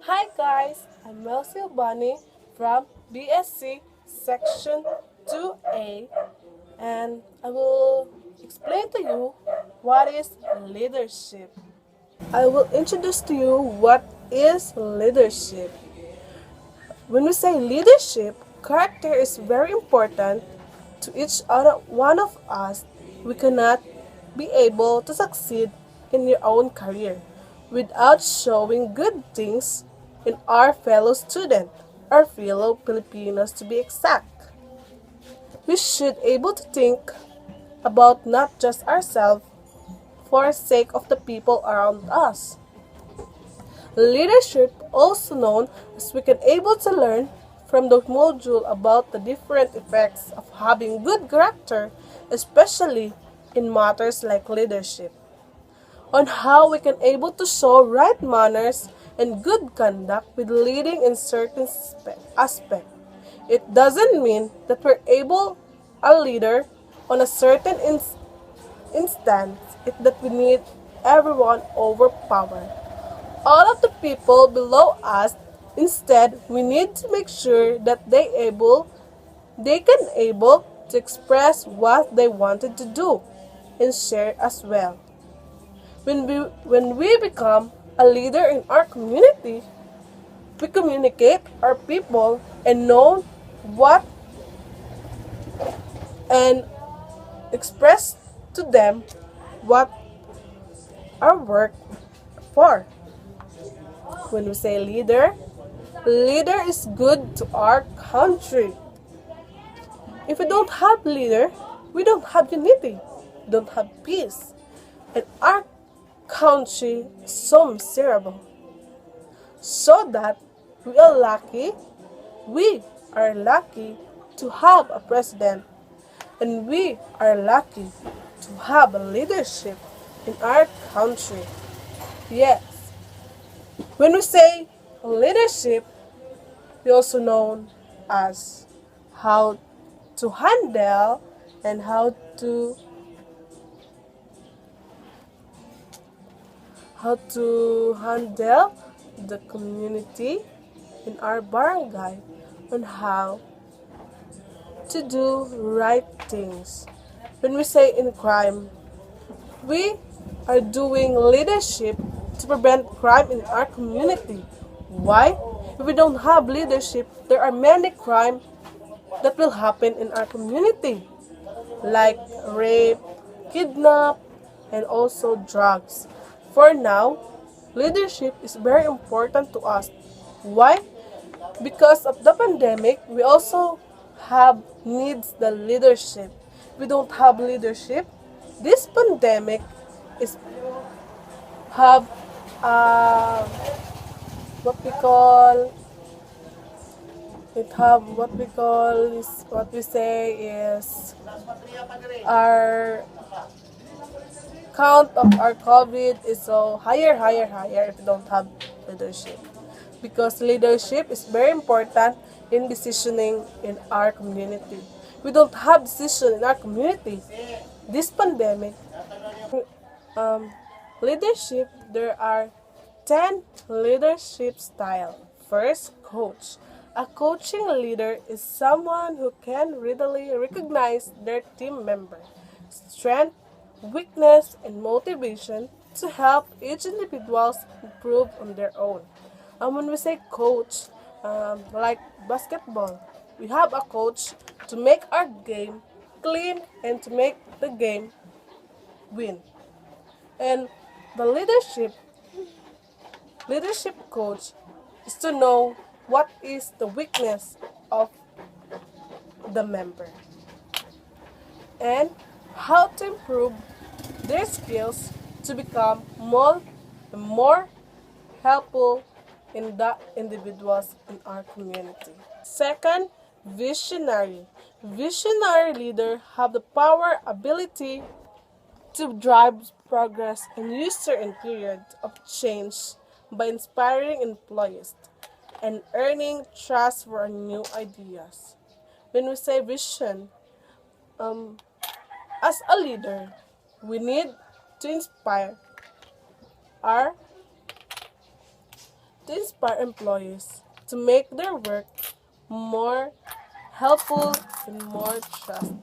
Hi guys, I'm Melcy Albani from BSc Section 2A and I will explain to you what is leadership. I will introduce to you what is leadership. When we say leadership, character is very important to each other one of us. We cannot be able to succeed in your own career without showing good things in our fellow student, our fellow Filipinos to be exact. We should able to think about not just ourselves for the sake of the people around us. Leadership, also known as we can able to learn from the module about the different effects of having good character, especially in matters like leadership, on how we can able to show right manners and good conduct with leading in certain aspect. It doesn't mean that we're able a leader on a certain instance, that we need everyone overpower all of the people below us. Instead, we need to make sure that they can able to express what they wanted to do and share as well. When we become a leader in our community, we communicate our people and know what and express to them what our work for. When we say leader, leader is good to our country. If we don't have leader, we don't have unity, we don't have peace, and our country is so miserable. So that we are lucky to have a president, and we are lucky to have a leadership in our country. Yes, when we say leadership, we also know as how to handle and how to handle the community in our barangay, on how to do right things. When we say in crime, we are doing leadership to prevent crime in our community. Why? If we don't have leadership, there are many crime that will happen in our community, like rape, kidnap, and also drugs. For now, leadership is very important to us. Why? Because of the pandemic, we also have needs the leadership. We don't have leadership. This pandemic is have what we call what we say is our count of our COVID is so higher if we don't have leadership. Because leadership is very important in decisioning in our community. We don't have decision in our community. This pandemic, um, leadership, there are 10 leadership style. First, coach. A coaching leader is someone who can readily recognize their team member strength, weakness, and motivation to help each individual improve on their own. And when we say coach, like basketball, we have a coach to make our game clean and to make the game win. And the leadership coach is to know what is the weakness of the member and how to improve their skills to become more helpful in the individuals in our community. Second, visionary. Visionary leader have the power, ability to drive progress and user in period of change by inspiring employees and earning trust for new ideas. When we say vision, um, as a leader, we need to inspire our to inspire employees to make their work more helpful and more trust.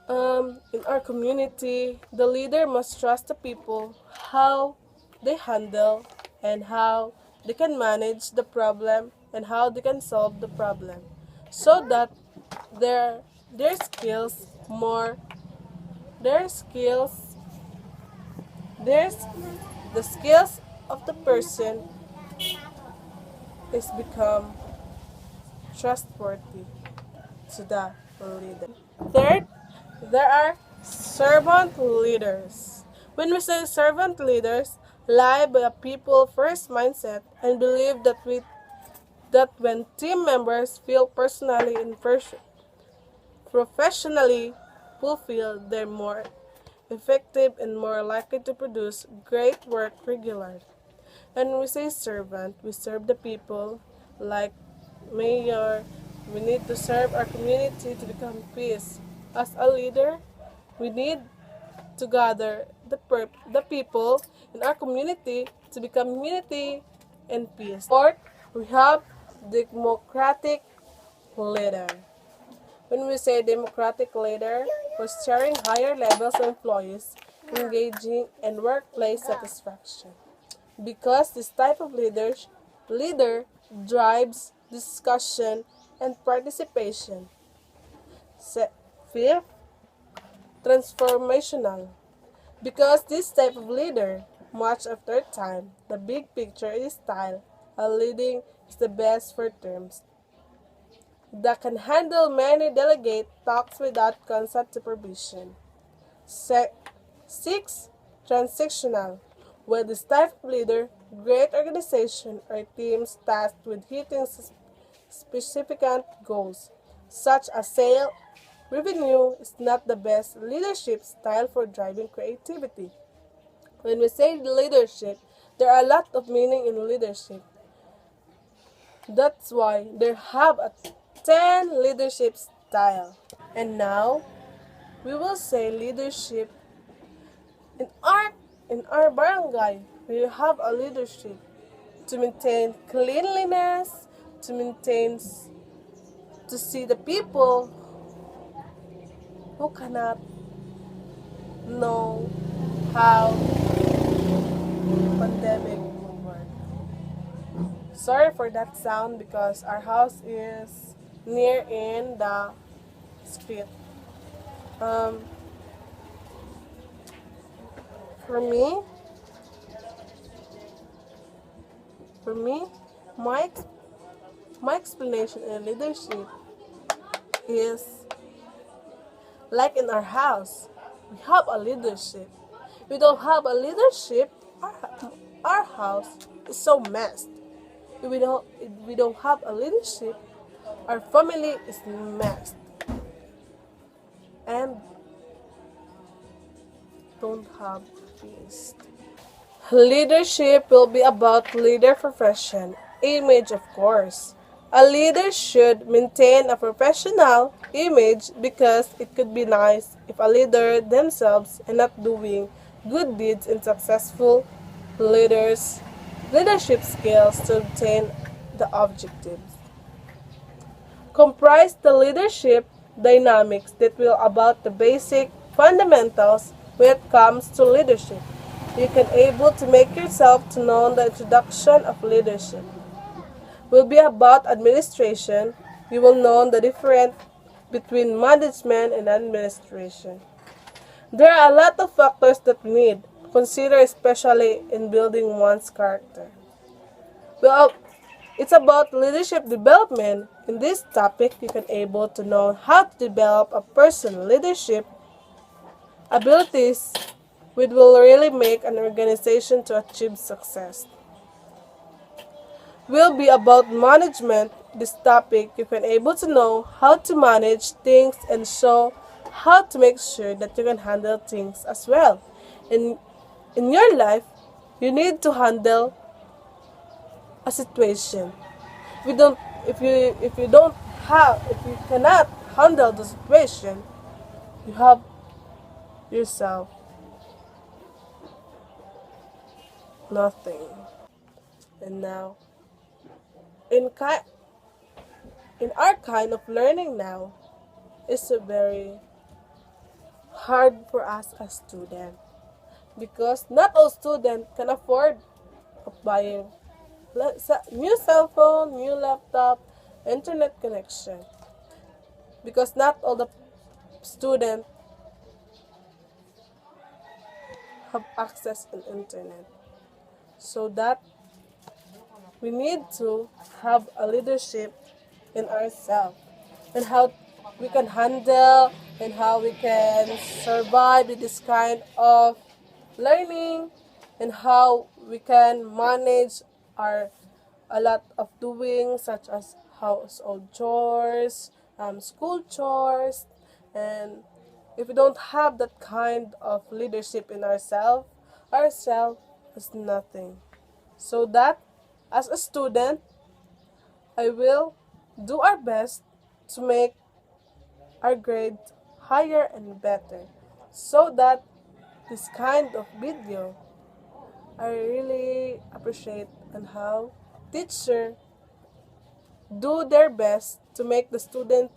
In our community, the leader must trust the people how they handle and how they can manage the problem and how they can solve the problem so that their their skills more their skills there's the skills of the person is become trustworthy to the leader. Third, there are servant leaders. When we say servant leaders, lie by a people first mindset and believe that when team members feel personally and professionally fulfilled, they're more effective and more likely to produce great work regularly. When we say servant, we serve the people like mayor. We need to serve our community to become peace. As a leader, we need to gather the people in our community to become unity and peace. Fourth, we have democratic leader. When we say democratic leader, we're sharing higher levels of employees, engaging, and workplace satisfaction. Because this type of leader drives discussion and participation. Fifth, transformational. Because this type of leader, much of their time, the big picture is style, a leading is the best for terms that can handle many delegate talks without constant supervision. Six, transactional. With this type of leader, great organization or teams tasked with hitting specific goals, such as sale, revenue is not the best leadership style for driving creativity. When we say leadership, there are a lot of meaning in leadership. That's why they have a 10 leadership style. And now, we will say leadership in our barangay. We have a leadership to maintain cleanliness, to maintain to see the people who cannot know how pandemic will work. Sorry for that sound because our house is near in the street. Um, for me, for me, my my explanation in leadership is like in our house. We have a leadership. We don't have a leadership. Our house is so messed. If we don't have a leadership, our family is messed and don't have peace. Leadership will be about leader profession, image of course. A leader should maintain a professional image because it could be nice if a leader themselves are not doing good deeds and successful leadership skills to obtain the objectives. Comprise the leadership dynamics that will about the basic fundamentals when it comes to leadership. You can able to make yourself to know the introduction of leadership. Will be about administration. You will know the difference between management and administration. There are a lot of factors that we need to consider, especially in building one's character. Well, it's about leadership development. In this topic, you can able to know how to develop a person leadership abilities which will really make an organization to achieve success. Will be about management. This topic, you can able to know how to manage things and show how to make sure that you can handle things as well. In in your life, you need to handle a situation. If you don't if you don't have if you cannot handle the situation, you have yourself nothing. And now, in ki- in our kind of learning now, it's a very hard for us as students because not all students can afford of buying new cell phone, new laptop, internet connection because not all the students have access to internet. So that we need to have a leadership in ourselves and how we can handle and how we can survive with this kind of learning and how we can manage our a lot of doing such as household chores, school chores, and if we don't have that kind of leadership in ourselves is nothing. So that as a student, I will do our best to make our grade higher and better so that this kind of video I really appreciate and how teacher do their best to make the student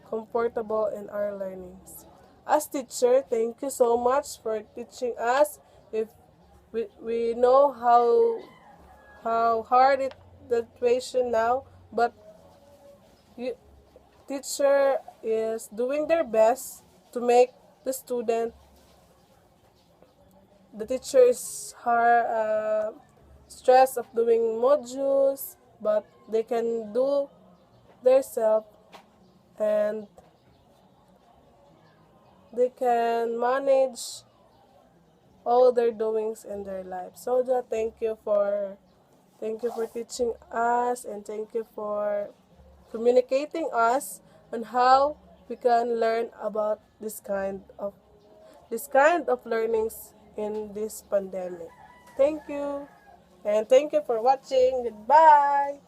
comfortable in our learnings. As teacher, thank you so much for teaching us. If we know how hard it the situation now, but you, teacher is doing their best to make the student. The teacher is hard stress of doing modules, but they can do their self and they can manage all their doings in their life. So thank you for teaching us and thank you for communicating us on how we can learn about this kind of learnings in this pandemic. Thank you and thank you for watching. Goodbye.